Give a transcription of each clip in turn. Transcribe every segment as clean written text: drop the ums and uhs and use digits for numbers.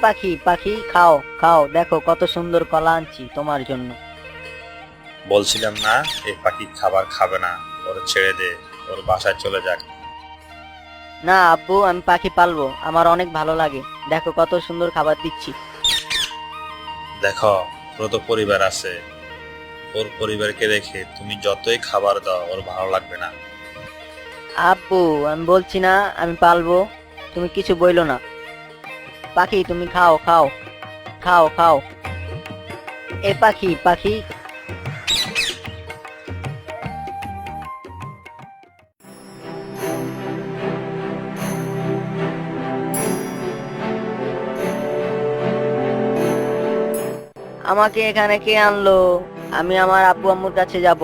পাখি পাখি খাও খাও, দেখো কত সুন্দর কলা আনছি তোমার জন্য। বলছিলাম না এই পাখি খাবার খাবে না, ওর ছেড়ে দে, ওর বাসায় চলে যাক। না আব্বু, আমি পাখি পালবো, আমার অনেক ভালো লাগে, দেখো কত সুন্দর খাবার দিচ্ছি। দেখো, ওর তো পরিবার আছে, ওর পরিবারকে রেখে তুমি যতই খাবার দাও ওর ভালো লাগবে না। আব্বু, আমি বলছি না আমি পালবো, তুমি কিছু বইলো না। পাখি তুমি খাও খাও খাও খাও। এ পাখি পাখি। আমাকে এখানে কে আনলো? আমি আমার আব্বু আম্মুর কাছে যাব।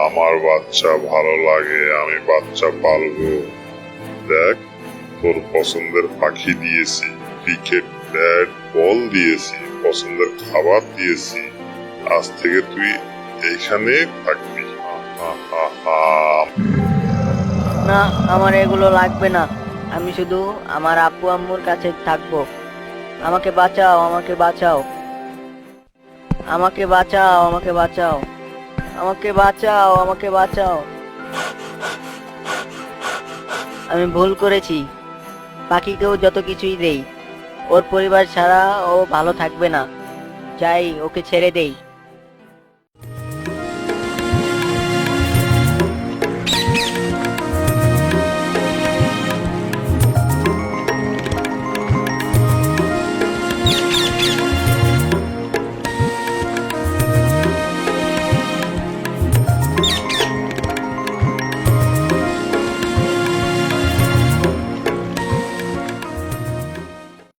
আমার বাচ্চা ভালো লাগে, আমি বাচ্চা পালবো। দেখ, তোর পছন্দের পাখি দিয়েছি, ক্রিকেট ব্যাট বল দিয়েছি, পছন্দের খাবার দিয়েছি। আজ থেকে তুই এইখানে থাকবি। না, আমার এগুলো লাগবে না, আমি শুধু আমার আব্বু আম্মুর কাছে থাকবো। আমাকে বাঁচাও, আমাকে বাঁচাও, আমাকে বাঁচাও, আমাকে বাঁচাও, আমাকে বাঁচাও, আমাকে বাঁচাও। আমি ভুল করেছি, পাখিকেও যত কিছুই দেই, ওর পরিবার ছাড়া ও ভালো থাকবে না, যাই ওকে ছেড়ে দেই।